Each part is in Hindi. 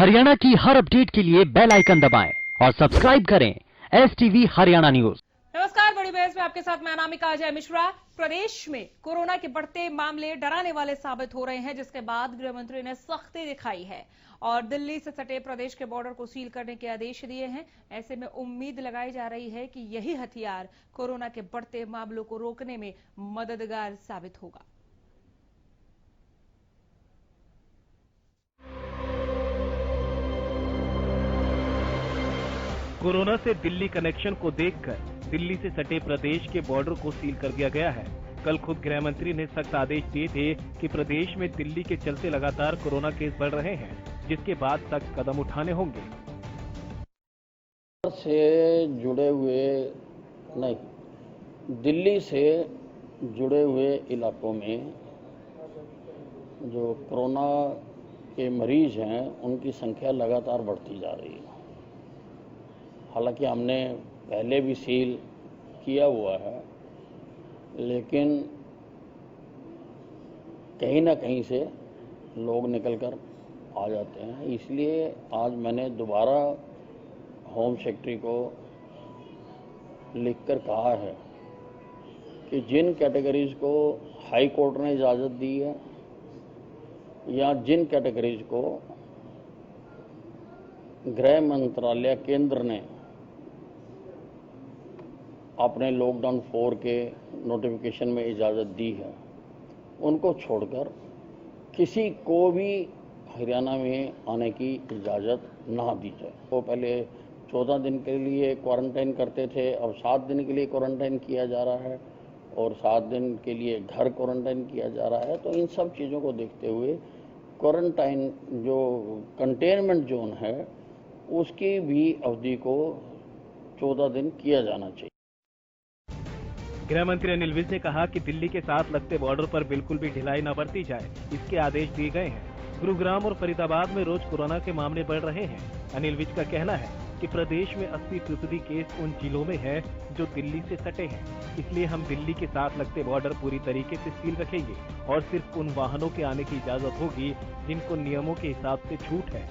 हरियाणा की हर अपडेट के लिए बेल आइकन दबाएं और सब्सक्राइब करें STV हरियाणा न्यूज। नमस्कार, बड़ी बहस में आपके साथ मैं अनामिका अजय मिश्रा। प्रदेश में कोरोना के बढ़ते मामले डराने वाले साबित हो रहे हैं, जिसके बाद गृह मंत्री ने सख्ती दिखाई है और दिल्ली से सटे प्रदेश के बॉर्डर को सील करने के आदेश दिए हैं। ऐसे में उम्मीद लगाई जा रही है कि यही हथियार कोरोना के बढ़ते मामलों को रोकने में मददगार साबित होगा। कोरोना से दिल्ली कनेक्शन को देखकर दिल्ली से सटे प्रदेश के बॉर्डर को सील कर दिया गया है। कल खुद गृह मंत्री ने सख्त आदेश दिए थे कि प्रदेश में दिल्ली के चलते लगातार कोरोना केस बढ़ रहे हैं, जिसके बाद सख्त कदम उठाने होंगे। दिल्ली से जुड़े हुए इलाकों में जो कोरोना के मरीज हैं उनकी संख्या लगातार बढ़ती जा रही है। हालांकि हमने पहले भी सील किया हुआ है, लेकिन कहीं ना कहीं से लोग निकलकर आ जाते हैं। इसलिए आज मैंने दोबारा होम सेक्रेटरी को लिखकर कहा है कि जिन कैटेगरीज को हाई कोर्ट ने इजाज़त दी है या जिन कैटेगरीज को गृह मंत्रालय केंद्र ने अपने लॉकडाउन 4 के नोटिफिकेशन में इजाज़त दी है, उनको छोड़कर किसी को भी हरियाणा में आने की इजाज़त ना दी जाए। वो पहले 14 दिन के लिए क्वारंटाइन करते थे, अब 7 दिन के लिए क्वारंटाइन किया जा रहा है और 7 दिन के लिए घर क्वारंटाइन किया जा रहा है। तो इन सब चीज़ों को देखते हुए क्वारंटाइन जो कंटेनमेंट जोन है उसकी भी अवधि को 14 दिन किया जाना चाहिए। गृह मंत्री अनिल विज ने कहा कि दिल्ली के साथ लगते बॉर्डर पर बिल्कुल भी ढिलाई न बरती जाए, इसके आदेश दिए गए हैं। गुरुग्राम और फरीदाबाद में रोज कोरोना के मामले बढ़ रहे हैं। अनिल विज का कहना है कि प्रदेश में 80% केस उन जिलों में है जो दिल्ली से सटे हैं, इसलिए हम दिल्ली के साथ लगते बॉर्डर पूरी तरीके से सील रखेंगे और सिर्फ उन वाहनों के आने की इजाजत होगी जिनको नियमों के हिसाब से छूट है।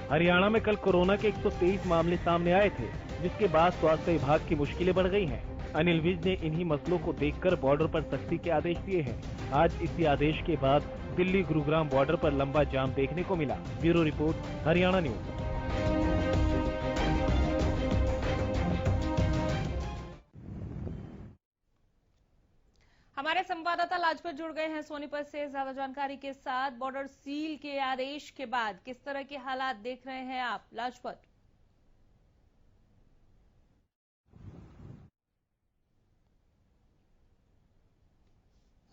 हरियाणा में कल कोरोना के 123 मामले सामने आए थे, जिसके बाद स्वास्थ्य विभाग की मुश्किलें बढ़ गई हैं। अनिल विज ने इन्हीं मसलों को देखकर बॉर्डर पर सख्ती के आदेश दिए हैं। आज इसी आदेश के बाद दिल्ली गुरुग्राम बॉर्डर पर लंबा जाम देखने को मिला। Bureau report, Haryana news. हमारे संवाददाता लाजपत जुड़ गए हैं सोनीपत से ज्यादा जानकारी के साथ। बॉर्डर सील के आदेश के बाद किस तरह के हालात देख रहे हैं आप, लाजपत?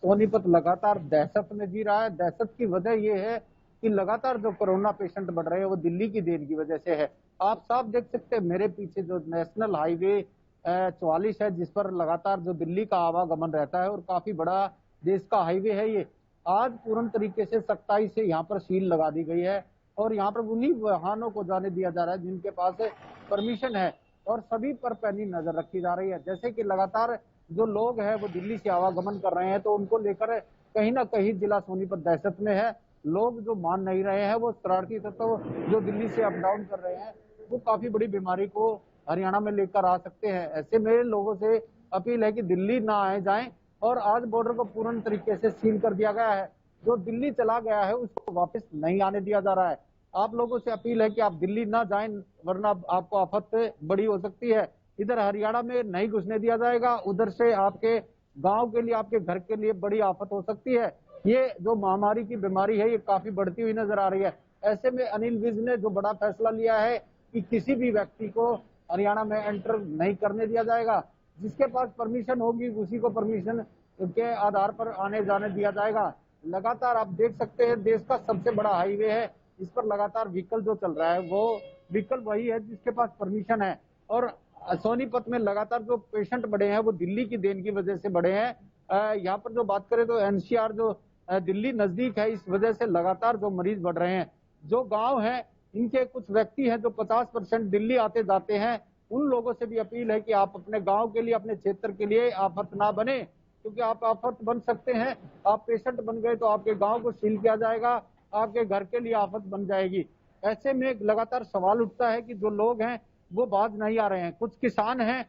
सोनीपत लगातार दहशत में जी रहा है। दहशत की वजह यह है कि लगातार जो कोरोना पेशेंट बढ़ रहे हैं वो दिल्ली की देन की वजह से है। आप साफ देख सकते हैं मेरे पीछे जो नेशनल हाईवे 44 है, जिस पर लगातार जो दिल्ली का आवागमन रहता है और काफी बड़ा देश का हाईवे है। ये आज पूर्ण तरीके से सख्ताई से यहाँ पर सील लगा दी गई है और यहाँ पर उन्हीं वाहनों को जाने दिया जा रहा है जिनके पास परमिशन है और सभी पर पैनी नजर रखी जा रही है। जैसे कि लगातार जो लोग हैं वो दिल्ली से आवागमन कर रहे हैं, तो उनको लेकर कहीं ना कहीं जिला सोनीपत दहशत में है। लोग जो मान नहीं रहे हैं, वो शरारती तत्व जो दिल्ली से अप डाउन कर रहे हैं, वो काफी बड़ी बीमारी को हरियाणा में लेकर आ सकते हैं। ऐसे में लोगों से अपील है कि दिल्ली ना आए जाएं और आज बॉर्डर को पूर्ण तरीके से सील कर दिया गया है। जो दिल्ली चला गया है उसको वापस नहीं आने दिया जा रहा है। आप लोगों से अपील है कि आप दिल्ली ना जाएं, वरना आपको आफत बड़ी हो सकती है। इधर हरियाणा में नहीं घुसने दिया जाएगा, उधर से आपके गांव के लिए, आपके घर के लिए बड़ी आफत हो सकती है। ये जो महामारी की बीमारी है ये काफी बढ़ती हुई नजर आ रही है। ऐसे में अनिल विज ने जो बड़ा फैसला लिया है कि किसी भी व्यक्ति को हरियाणा में एंटर नहीं करने दिया जाएगा। जिसके पास परमिशन होगी उसी को परमिशन के आधार पर आने जाने दिया जाएगा। लगातार आप देख सकते हैं देश का सबसे बड़ा हाईवे है, इस पर लगातार व्हीकल जो चल रहा है वो व्हीकल वही है जिसके पास परमिशन है। और सोनीपत में लगातार जो पेशेंट बढ़े हैं वो दिल्ली की देन की वजह से बढ़े हैं। यहाँ पर जो बात करें तो NCR जो दिल्ली नजदीक है, इस वजह से लगातार जो मरीज बढ़ रहे हैं। जो गांव हैं इनके कुछ व्यक्ति हैं जो 50% दिल्ली आते जाते हैं, उन लोगों से भी अपील है कि आप अपने गांव के लिए, अपने क्षेत्र के लिए आफत ना बने, क्योंकि आप आफत बन सकते हैं। आप पेशेंट बन गए तो आपके गांव को सील किया जाएगा, आपके घर के लिए आफत बन जाएगी। ऐसे में लगातार सवाल उठता है कि जो लोग हैं वो बाज नहीं आ रहे हैं। कुछ किसान हैं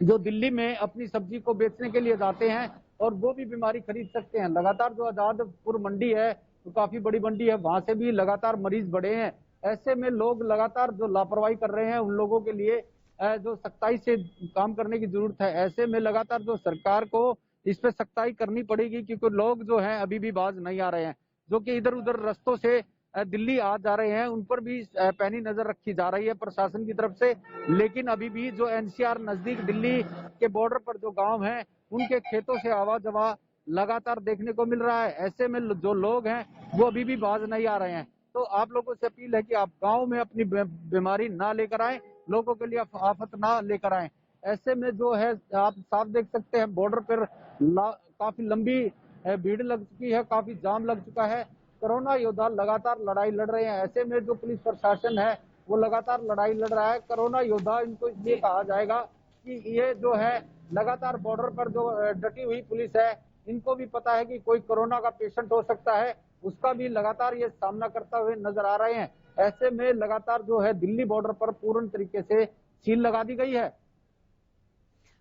जो दिल्ली में अपनी सब्जी को बेचने के लिए जाते हैं और वो भी बीमारी खरीद सकते हैं। लगातार जो आजादपुर मंडी है तो काफी बड़ी मंडी है, वहां से भी लगातार मरीज बढ़े हैं। ऐसे में लोग लगातार जो लापरवाही कर रहे हैं उन लोगों के लिए जो सख्ताई से काम करने की जरूरत है। ऐसे में लगातार जो सरकार को इस पे सख्ताई करनी पड़ेगी, क्योंकि लोग जो हैं अभी भी बाज नहीं आ रहे हैं, जो कि इधर उधर रास्तों से दिल्ली आ जा रहे हैं, उन पर भी पैनी नजर रखी जा रही है प्रशासन की तरफ से। लेकिन अभी भी जो एनसीआर नजदीक दिल्ली के बॉर्डर पर जो गांव हैं उनके खेतों से आवाजवा लगातार देखने को मिल रहा है। ऐसे में जो लोग हैं वो अभी भी बाज नहीं आ रहे हैं। तो आप लोगों से अपील है कि आप गांव में अपनी बीमारी ना लेकर आए, लोगों के लिए आफत ना लेकर आए। ऐसे में जो है आप साफ देख सकते हैं बॉर्डर पर काफी लंबी भीड़ लग चुकी है, काफी जाम लग चुका है। कोरोना योद्धा लगातार लड़ाई लड़ रहे हैं। ऐसे में जो पुलिस प्रशासन है वो लगातार लड़ाई लड़ रहा है। कोरोना योद्धा इनको इसलिए कहा जाएगा कि ये जो है लगातार बॉर्डर पर जो डटी हुई पुलिस है, इनको भी पता है कि कोई कोरोना का पेशेंट हो सकता है, उसका भी लगातार ये सामना करते हुए नजर आ रहे हैं। ऐसे में लगातार जो है दिल्ली बॉर्डर पर पूर्ण तरीके से सील लगा दी गई है।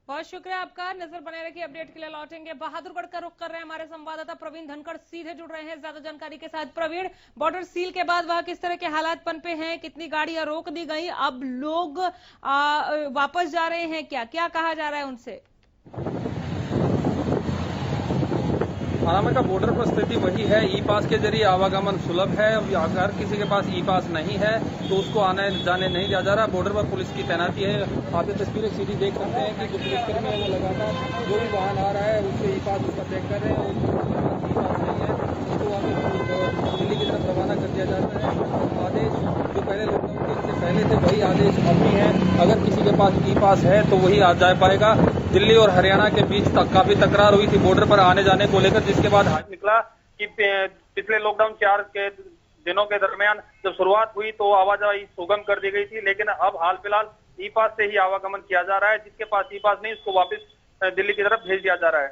बहुत शुक्रिया आपका। नजर बने रखिए, अपडेट के लिए लौटेंगे। बहादुरगढ़ का रुख कर रहे हैं हमारे संवाददाता प्रवीण धनखड़, सीधे जुड़ रहे हैं ज्यादा जानकारी के साथ। प्रवीण, बॉर्डर सील के बाद वहां किस तरह के हालात पनपे हैं? कितनी गाड़ियां रोक दी गई? अब लोग वापस जा रहे हैं, क्या क्या कहा जा रहा है उनसे? अनामिका, बॉर्डर पर स्थिति वही है। ई पास के जरिए आवागमन सुलभ है। अगर किसी के पास ई पास नहीं है तो उसको आने जाने नहीं दिया जा रहा। बॉर्डर पर पुलिस की तैनाती है। आप ये तस्वीरें सीधी देख सकते हैं कि जो पुलिसकर्मी है वो लगातार जो भी वाहन आ रहा है उससे ई पास उसका चेक कर रहे हैं और ई पास नहीं है उसको वापस दिल्ली की तरफ रवाना कर दिया जाता है। आदेश जो पहले लॉकडाउन के इससे पहले थे वही आदेश अब भी है। अगर किसी के पास ई पास है तो वही आ जा पाएगा। दिल्ली और हरियाणा के बीच काफी तकरार हुई थी बॉर्डर पर आने जाने को लेकर, जिसके बाद निकला कि पिछले लॉकडाउन 4 के दिनों के दरमियान जब शुरुआत हुई तो आवाजाही सुगम कर दी गई थी, लेकिन अब हाल फिलहाल ई पास से ही आवागमन किया जा रहा है। जिसके पास ई पास नहीं उसको वापस दिल्ली की तरफ भेज दिया जा रहा है।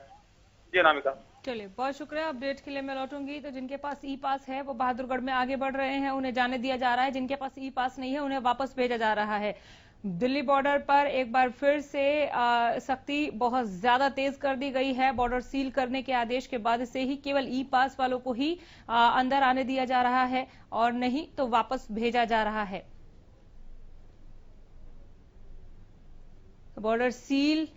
जी अनामिका। चलिए, बहुत शुक्रिया। अपडेट के लिए मैं लौटूंगी। तो जिनके पास ई पास है वो बहादुरगढ़ में आगे बढ़ रहे हैं, उन्हें जाने दिया जा रहा है। जिनके पास ई पास नहीं है उन्हें वापस भेजा जा रहा है। दिल्ली बॉर्डर पर एक बार फिर से सख्ती बहुत ज्यादा तेज कर दी गई है। बॉर्डर सील करने के आदेश के बाद से ही केवल ई पास वालों को ही अंदर आने दिया जा रहा है और नहीं तो वापस भेजा जा रहा है। बॉर्डर सील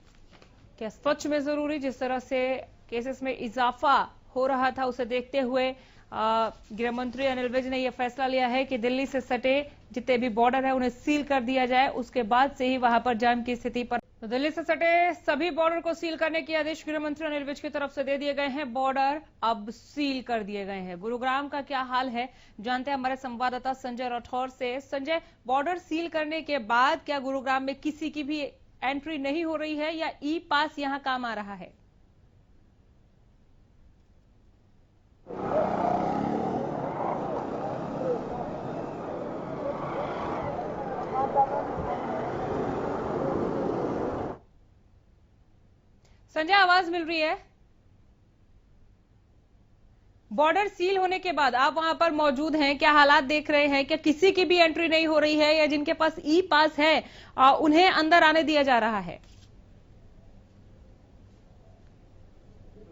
क्या सच में जरूरी? जिस तरह से केसेस में इजाफा हो रहा था उसे देखते हुए गृह मंत्री अनिल विज ने यह फैसला लिया है कि दिल्ली से सटे जितने भी बॉर्डर है उन्हें सील कर दिया जाए। उसके बाद से ही वहां पर जाम की स्थिति पर तो दिल्ली से सटे सभी बॉर्डर को सील करने के आदेश गृह मंत्री अनिल विज की तरफ से दे दिए गए हैं। बॉर्डर अब सील कर दिए गए हैं। गुरुग्राम का क्या हाल है जानते हैं हमारे संवाददाता संजय राठौर से। संजय, बॉर्डर सील करने के बाद क्या गुरुग्राम में किसी की भी एंट्री नहीं हो रही है या ई पास यहां काम आ रहा है? संजय, आवाज मिल रही है? बॉर्डर सील होने के बाद आप वहां पर मौजूद हैं, क्या हालात देख रहे हैं? क्या किसी की भी एंट्री नहीं हो रही है या जिनके पास ई पास है उन्हें अंदर आने दिया जा रहा है?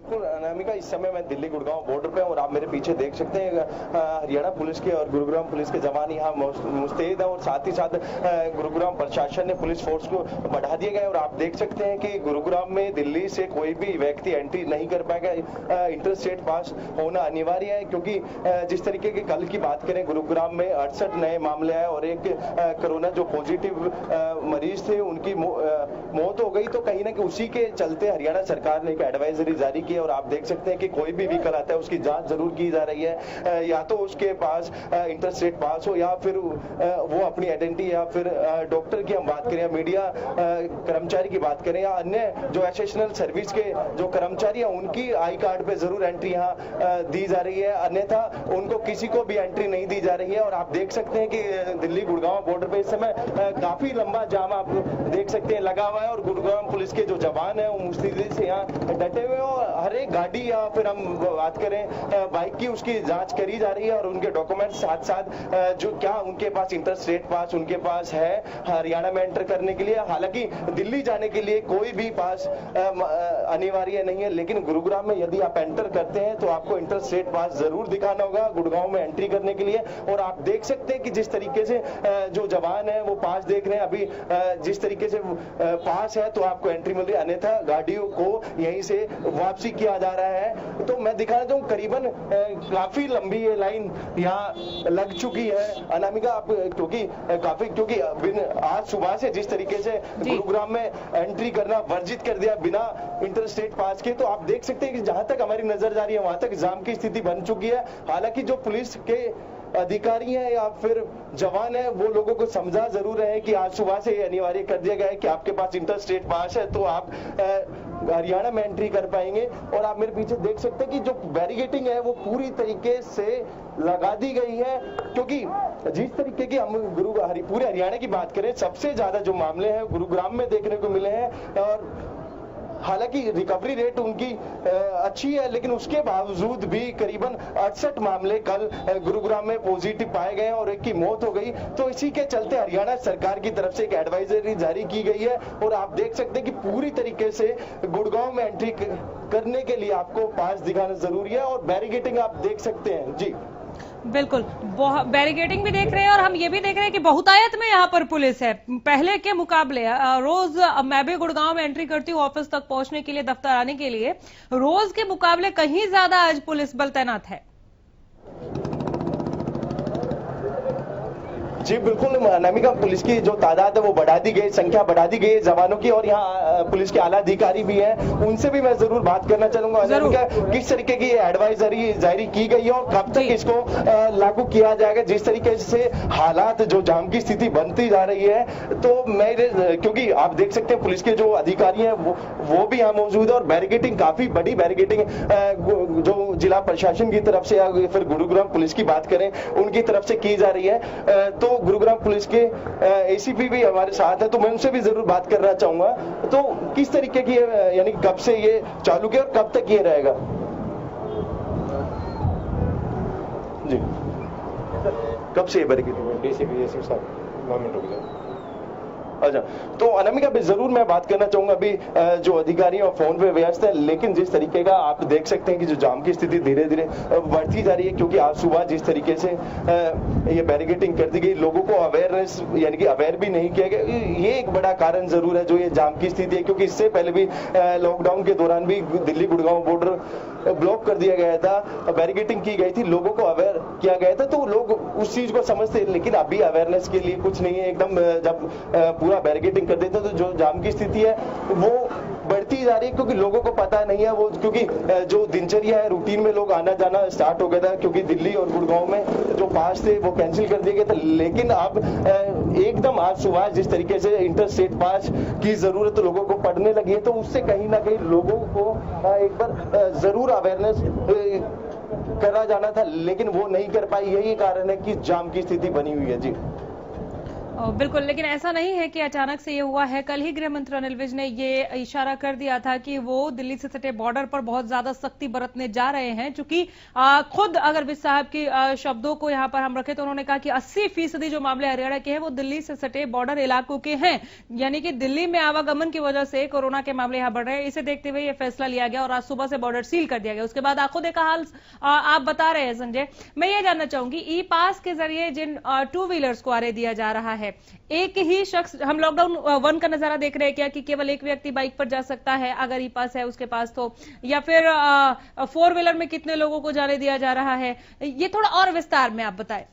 अनामिका, इस समय मैं दिल्ली गुड़गांव बॉर्डर पे हूं और आप मेरे पीछे देख सकते हैं हरियाणा पुलिस के और गुरुग्राम पुलिस के जवान यहाँ मुस्तैद हैं और साथ ही साथ गुरुग्राम प्रशासन ने पुलिस फोर्स को बढ़ा दिया गया। और आप देख सकते हैं कि गुरुग्राम में दिल्ली से कोई भी व्यक्ति एंट्री नहीं कर पाएगा। इंटरस्टेट पास होना अनिवार्य है, क्योंकि जिस तरीके की कल की बात करें गुरुग्राम में 68 नए मामले आए और एक कोरोना जो पॉजिटिव मरीज थे उनकी मौत हो गई। तो कहीं ना कहीं उसी के चलते हरियाणा सरकार ने एक एडवाइजरी जारी की और आप देख सकते हैं कि कोई भी व्हीकल आता है उसकी जांच जरूर की जा रही है, या तो उसके पास इंटरस्टेट पास हो या फिर वो अपनी आइडेंटिटी या फिर डॉक्टर की हम बात करें या मीडिया कर्मचारी की बात करें या अन्य जो एसेशनल सर्विस के जो कर्मचारी हैं उनकी आई कार्ड पे जरूर एंट्री यहाँ दी जा रही है, अन्यथा उनको किसी को भी एंट्री नहीं दी जा रही है। और आप देख सकते हैं कि दिल्ली गुड़गांव बॉर्डर पे इस समय काफी लंबा जाम आप देख सकते हैं लगा हुआ है और गुरुग्राम पुलिस के जो जवान है वो मुस्तैदी से यहाँ डटे हुए और हर एक गाड़ी या फिर हम बात करें बाइक की, उसकी जांच करी जा रही है और उनके डॉक्यूमेंट्स साथ साथ जो क्या उनके पास इंटर स्टेट पास उनके पास है हरियाणा में एंटर करने के लिए। हालांकि दिल्ली जाने के लिए कोई भी पास अनिवार्य नहीं है, लेकिन गुरुग्राम में यदि आप एंटर करते हैं तो आपको इंटर स्टेट पास जरूर दिखाना होगा गुड़गांव में एंट्री करने के लिए। और आप देख सकते हैं कि जिस तरीके से जो जवान है वो पास देख रहे हैं, अभी जिस तरीके से पास है तो आपको एंट्री मिल रही है, अन्यथा गाड़ियों को यहीं से वापसी किया जा रहा है। तो मैं दिखाना चाहूँ करीबन काफी लंबी ये लाइन यहाँ लग चुकी है अनामिका, आप क्योंकि आज सुबह से जिस तरीके से गुरुग्राम में एंट्री करना वर्जित कर दिया बिना इंटर स्टेट पास के, तो आप देख सकते हैं कि जहां तक हमारी नजर जा रही है वहां तक जाम की स्थिति बन चुकी है। हालांकि जो पुलिस के अधिकारी हैं या फिर जवान है वो लोगों को समझा जरूर है कि आज सुबह से अनिवार्य कर दिया गया है कि आपके पास इंटर स्टेट पास है तो आप हरियाणा में एंट्री कर पाएंगे। और आप मेरे पीछे देख सकते हैं कि जो बैरिकेटिंग है वो पूरी तरीके से लगा दी गई है, क्योंकि जिस तरीके की हम पूरे हरियाणा की बात करें सबसे ज्यादा जो मामले हैं गुरुग्राम में देखने को मिले हैं। और हालांकि रिकवरी रेट उनकी अच्छी है, लेकिन उसके बावजूद भी करीबन 68 मामले कल गुरुग्राम में पॉजिटिव पाए गए और एक की मौत हो गई। तो इसी के चलते हरियाणा सरकार की तरफ से एक एडवाइजरी जारी की गई है और आप देख सकते हैं कि पूरी तरीके से गुड़गांव में एंट्री करने के लिए आपको पास दिखाना जरूरी है। और बैरिकेटिंग आप देख सकते हैं जी, बिल्कुल बैरिकेडिंग भी देख रहे हैं और हम ये भी देख रहे हैं कि बहुतायत में यहाँ पर पुलिस है पहले के मुकाबले। रोज मैं भी गुड़गांव में एंट्री करती हूँ ऑफिस तक पहुंचने के लिए, दफ्तर आने के लिए, रोज के मुकाबले कहीं ज्यादा आज पुलिस बल तैनात है। जी बिल्कुल अनामिका, पुलिस की जो तादाद है वो बढ़ा दी गई, संख्या बढ़ा दी गई जवानों की, और यहाँ पुलिस के आला अधिकारी भी हैं, उनसे भी मैं जरूर बात करना चाहूंगा अनामिका, किस तरीके की एडवाइजरी जारी की गई है और कब तक इसको लागू किया जाएगा। जिस तरीके से हालात जो जाम की स्थिति बनती जा रही है, तो मेरे क्योंकि आप देख सकते हैं पुलिस के जो अधिकारी हैं वो भी यहाँ मौजूद है और बैरिकेटिंग काफी बड़ी बैरिकेटिंग जो जिला प्रशासन की तरफ से या फिर गुरुग्राम पुलिस की बात करें उनकी तरफ से की जा रही है। तो गुरुग्राम पुलिस के एसीपी भी हमारे साथ है, तो मैं उनसे भी जरूर बात करना चाहूंगा। तो किस तरीके की यानी कब से ये चालू किया और कब तक ये रहेगा जी? कब से ये बैरिकेडिंग? डीसीपी साहब 9 मिनट रुक जाओ। अच्छा, तो अनामिका जरूर मैं बात करना चाहूंगा, अभी जो अधिकारी और फोन पे व्यस्त है, लेकिन जिस तरीके का आप देख सकते हैं कि जो जाम की स्थिति धीरे धीरे बढ़ती जा रही है, क्योंकि आज सुबह जिस तरीके से ये बैरिकेडिंग कर दी गई, लोगों को अवेयरनेस यानी कि अवेयर भी नहीं किया गया, ये एक बड़ा कारण जरूर है जो ये जाम की स्थिति है। क्योंकि इससे पहले भी लॉकडाउन के दौरान भी दिल्ली गुड़गांव बॉर्डर ब्लॉक कर दिया गया था, बैरिकेडिंग की गई थी, लोगों को अवेयर किया गया था, तो लोग उस चीज को समझते, लेकिन अभी अवेयरनेस के लिए कुछ नहीं है। एकदम जब पूरा बैरिकेडिंग कर देते तो जो जाम की स्थिति है वो बढ़ती जा रही है, क्योंकि लोगों को पता नहीं है वो, क्योंकि जो दिनचर्या है रूटीन में लोग आना जाना स्टार्ट हो गया था, क्योंकि दिल्ली और गुड़गांव में जो पास थे वो कैंसिल कर दिए गए थे। लेकिन अब एकदम आज सुबह जिस तरीके से इंटर स्टेट पास की जरूरत लोगों को पड़ने लगी है, तो उससे कहीं ना कहीं लोगों को एक बार जरूर अवेयरनेस करा जाना था, लेकिन वो नहीं कर पाई। यही कारण है कि जाम की स्थिति बनी हुई है जी। बिल्कुल, लेकिन ऐसा नहीं है कि अचानक से ये हुआ है। कल ही गृह मंत्री अनिल विज ने ये इशारा कर दिया था कि वो दिल्ली से सटे बॉर्डर पर बहुत ज्यादा सख्ती बरतने जा रहे हैं, क्योंकि खुद अगर विज साहब की शब्दों को यहां पर हम रखें तो उन्होंने कहा कि 80% जो मामले हरियाणा के हैं वो दिल्ली से सटे बॉर्डर इलाकों के हैं, यानी कि दिल्ली में आवागमन की वजह से कोरोना के मामले यहां बढ़ रहे हैं। इसे देखते हुए यह फैसला लिया गया और आज सुबह से बॉर्डर सील कर दिया गया। उसके बाद खुद एक हाल आप बता रहे हैं संजय, मैं ये जानना चाहूंगी ई पास के जरिए जिन 2 व्हीलर्स को आरे दिया जा रहा है, एक ही शख्स, हम लॉकडाउन 1 का नजारा देख रहे हैं क्या कि केवल एक व्यक्ति बाइक पर जा सकता है अगर ई पास है उसके पास, तो या फिर 4 व्हीलर में कितने लोगों को जाने दिया जा रहा है, ये थोड़ा और विस्तार में आप बताएं।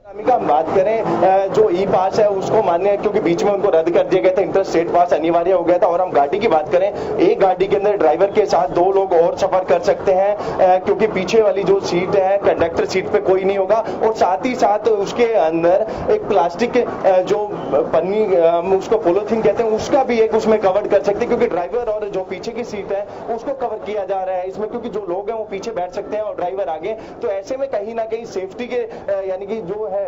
हम बात करें जो ई पास है उसको मान्य है, क्योंकि बीच में उनको रद्द कर दिया गया था, इंटर स्टेट पास अनिवार्य हो गया था। और हम गाड़ी की बात करें, एक गाड़ी के अंदर ड्राइवर के साथ 2 लोग और सफर कर सकते हैं, क्योंकि पीछे वाली जो सीट है कंडक्टर सीट पे कोई नहीं होगा। और साथ ही साथ उसके अंदर एक प्लास्टिक जो पन्नी हम उसको पॉलीथीन कहते हैं उसका भी एक उसमें कवर कर सकते हैं, क्योंकि ड्राइवर और जो पीछे की सीट है उसको कवर किया जा रहा है इसमें, क्योंकि जो लोग हैं वो पीछे बैठ सकते हैं और ड्राइवर आगे। तो ऐसे में कहीं ना कहीं सेफ्टी के यानी कि जो है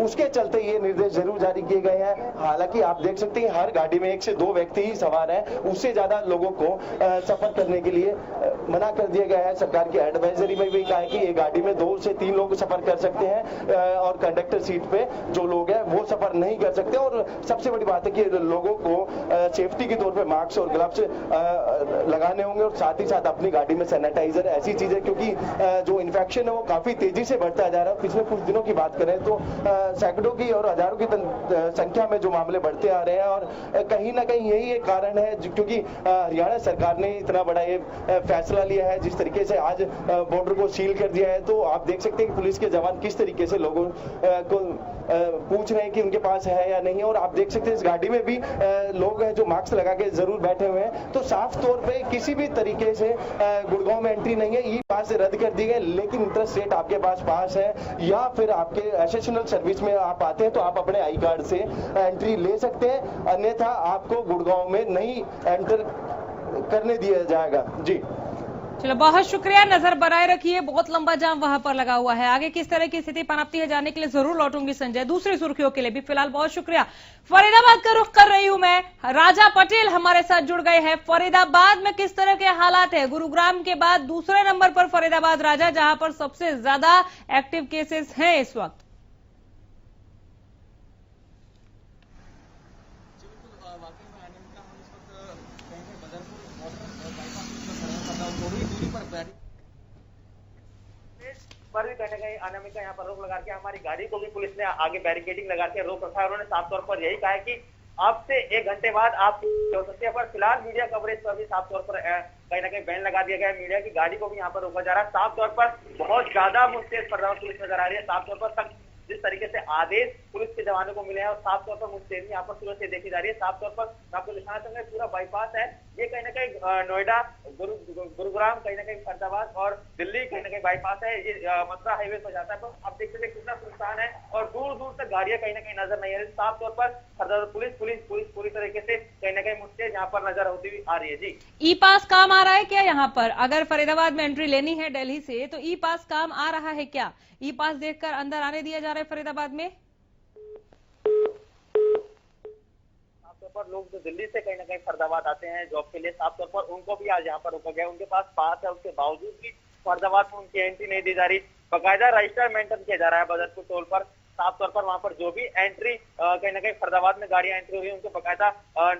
उसके चलते ये निर्देश जरूर जारी किए गए हैं। हालांकि आप देख सकते हैं हर गाड़ी में 1 से 2 व्यक्ति ही सवार हैं, उससे ज्यादा लोगों को सफर करने के लिए मना कर दिया गया है। सरकार की एडवाइजरी में भी कहा है कि ये गाड़ी में 2 से 3 लोग सफर कर सकते हैं और कंडक्टर सीट पे जो लोग हैं वो सफर नहीं कर सकते। और सबसे बड़ी बात है कि लोगों को सेफ्टी के तौर पे मास्क और ग्लव्स लगाने होंगे और साथ ही साथ अपनी गाड़ी में सैनिटाइजर, ऐसी चीजें, क्योंकि जो इन्फेक्शन है वो काफी तेजी से बढ़ता जा रहा है। पिछले कुछ दिनों की बात करें तो सैकड़ों की और हजारों की संख्या में जो मामले बढ़ते आ रहे हैं और कहीं ना कहीं यही एक कारण है क्योंकि हरियाणा सरकार ने इतना बड़ा ये फैसला लिया है। जिस तरीके से आज बॉर्डर को सील कर दिया है तो आप देख सकते हैं कि पुलिस के जवान किस तरीके से लोगों को पूछ रहे हैं कि उनके पास है या नहीं। और आप देख सकते हैं इस गाड़ी में भी लोग हैं जो मास्क लगा के जरूर बैठे हुए हैं। तो साफ तौर पे किसी भी तरीके से गुड़गांव में एंट्री नहीं है। ई पास रद्द कर दी गई, लेकिन इंटरस्टेट आपके पास है या फिर आपके एसेशनल सर्विस में आप आते हैं तो आप अपने आई कार्ड से एंट्री ले सकते हैं, अन्यथा आपको गुड़गांव में नहीं एंटर करने दिया जाएगा। जी चलो, बहुत शुक्रिया। नजर बनाए रखिए, बहुत लंबा जाम वहां पर लगा हुआ है। आगे किस तरह की स्थिति पनपती है जानने के लिए जरूर लौटूंगी संजय, दूसरी सुर्खियों के लिए भी। फिलहाल बहुत शुक्रिया। फरीदाबाद का रुख कर रही हूं मैं। राजा पटेल हमारे साथ जुड़ गए हैं। फरीदाबाद में किस तरह के हालात है? गुरुग्राम के बाद दूसरे नंबर पर फरीदाबाद राजा, जहां पर सबसे ज्यादा एक्टिव केसेस हैं इस वक्त। पर भी कहीं ना कहीं अनामिका यहाँ पर रोक लगा के हमारी गाड़ी को भी पुलिस ने आगे बैरिकेडिंग लगा के रोक रखा है। उन्होंने साफ तौर पर यही कहा है कि अब से 1 घंटे बाद आप हो सकते हैं, पर फिलहाल मीडिया कवरेज पर भी साफ तौर पर कहीं ना कहीं बैन लगा दिया गया है। मीडिया की गाड़ी को भी यहाँ पर रोका जा रहा है। साफ तौर पर बहुत ज्यादा मुस्तैद फरीदाबाद पुलिस नजर आ रही है। साफ तौर पर जिस तरीके से आदेश पुलिस के जवानों को मिले हैं और साफ तौर पर मुस्तैदी यहाँ पर सुबह से देखी जा रही है। साफ तौर पर आपको दिखाना चाहूंगा पूरा बाईपास है, ये कहीं ना कहीं नोएडा, गुरुग्राम, कहीं ना कहीं फरीदाबाद और दिल्ली कहीं ना कहीं बाईपास है। ये मथुरा हाईवे पर जाता है। तो आप देख सकते हैं कितना सुनसान है और दूर दूर तक गाड़ियां कहीं ना कहीं नजर नहीं आ रही। साफ तौर पर फरीदाबाद पुलिस पूरी तरीके से कहीं ना कहीं मुस्तैद यहाँ पर नजर होती हुई आ रही है। जी, ई पास काम आ रहा है क्या यहाँ पर? अगर फरीदाबाद में एंट्री लेनी है दिल्ली से तो ई पास काम आ रहा है क्या? ई पास देखकर अंदर आने दिया जा रहा है फरीदाबाद में? पर लोग जो दिल्ली से कहीं ना कहीं फरीदाबाद आते हैं जॉब के लिए, साफ तौर पर उनको भी आज यहाँ पर रोका गया। उनके पास पास है, उसके बावजूद भी फरीदाबाद में उनकी एंट्री नहीं दी जा रही। बाकायदा रजिस्टर मेंटेन किया जा रहा है बदरपुर टोल पर। साफ तौर पर वहां पर जो भी एंट्री कहीं ना कहीं फरीदाबाद में गाड़ियां एंट्री हुई है उनको बाकायदा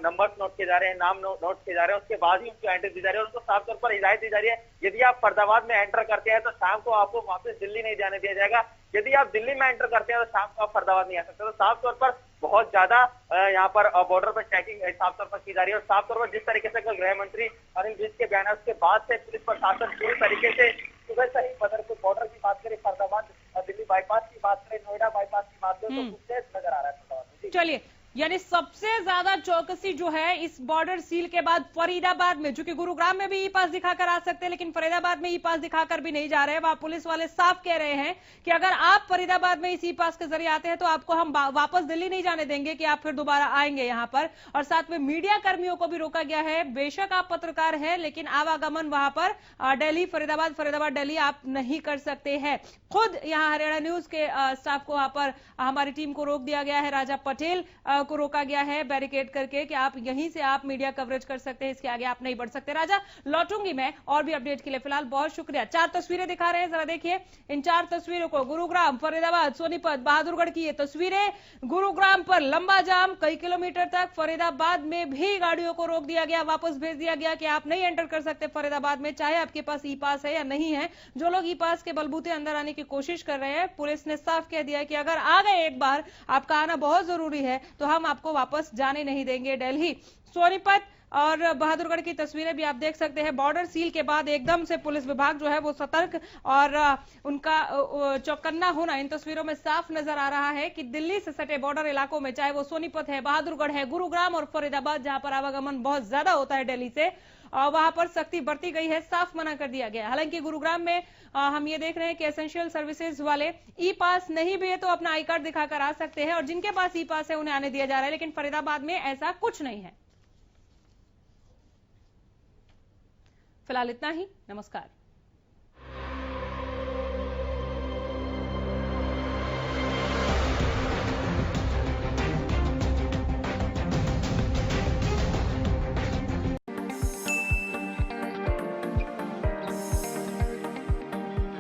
नंबर्स नोट किए जा रहे हैं, नाम नोट किए जा रहे हैं, उसके बाद ही उनको एंट्री दी जा रही है। उनको साफ तौर पर हिदायत दी जा रही है यदि आप फरीदाबाद में एंटर करते हैं तो शाम को आपको वापस दिल्ली नहीं जाने दिया जाएगा। यदि आप दिल्ली में एंटर करते हैं तो शाम को आप फरीदाबाद नहीं आ सकते। तो साफ तौर पर बहुत ज्यादा यहाँ पर बॉर्डर पर चेकिंग साफ तौर पर की जा रही है। और साफ तौर पर जिस तरीके से कल गृह मंत्री अनिल विज के बयान है उसके बाद से पुलिस प्रशासन पूरी तरीके से सुबह से ही बदरपुर बॉर्डर की बात करें, फरीदाबाद दिल्ली बाईपास की बात करें, नोएडा बाईपास की बात करें, तो मुस्तैद नजर आ रहा है फरीदाबाद। चलिए, यानी सबसे ज्यादा चौकसी जो है इस बॉर्डर सील के बाद फरीदाबाद में, जो कि गुरुग्राम में भी ई पास दिखाकर आ सकते हैं लेकिन फरीदाबाद में ई पास दिखाकर भी नहीं जा रहे हैं। वहां पुलिस वाले साफ कह रहे हैं कि अगर आप फरीदाबाद में इस ई पास के जरिए आते हैं तो आपको हम वापस दिल्ली नहीं जाने देंगे कि आप फिर दोबारा आएंगे यहाँ पर। और साथ में मीडिया कर्मियों को भी रोका गया है। बेशक आप पत्रकार हैं लेकिन आवागमन वहां पर दिल्ली फरीदाबाद दिल्ली आप नहीं कर सकते हैं। खुद यहाँ हरियाणा न्यूज के स्टाफ को वहां पर हमारी टीम को रोक दिया गया है। राजा पटेल को रोका गया है बैरिकेड करके कि आप यहीं से आप मीडिया कवरेज कर सकते हैं, इसके आगे आप नहीं बढ़ सकते। राजा, लौटूंगी मैं और भी अपडेट के लिए। फिलहाल बहुत शुक्रिया। 4 तस्वीरें दिखा रहे हैं, जरा देखिए इन 4 तस्वीरों को। गुरुग्राम, फरीदाबाद, सोनीपत, बहादुरगढ़ की ये तस्वीरें। गुरुग्राम पर लंबा जाम कई किलोमीटर तक। फरीदाबाद में भी गाड़ियों को रोक दिया गया, वापस भेज दिया गया कि आप नहीं एंटर कर सकते फरीदाबाद में, चाहे आपके पास ई पास है या नहीं है। जो लोग ई पास के बलबूते अंदर आने की कोशिश कर रहे हैं, पुलिस ने साफ कह दिया कि अगर आ गए एक बार, आपका आना बहुत जरूरी है, तो हम आपको वापस जाने नहीं देंगे दिल्ली। सोनीपत और बहादुरगढ़ की तस्वीरें भी आप देख सकते हैं। बॉर्डर सील के बाद एकदम से पुलिस विभाग जो है वो सतर्क और उनका चौकन्ना होना इन तस्वीरों में साफ नजर आ रहा है कि दिल्ली से सटे बॉर्डर इलाकों में, चाहे वो सोनीपत है, बहादुरगढ़ है, गुरुग्राम और फरीदाबाद, जहां पर आवागमन बहुत ज्यादा होता है दिल्ली से, वहां पर सख्ती बरती गई है, साफ मना कर दिया गया। हालांकि गुरुग्राम में हम ये देख रहे हैं कि एसेंशियल सर्विसेज वाले ई पास नहीं भी है तो अपना आई कार्ड दिखाकर आ सकते हैं और जिनके पास ई पास है उन्हें आने दिया जा रहा है, लेकिन फरीदाबाद में ऐसा कुछ नहीं है। फिलहाल इतना ही, नमस्कार।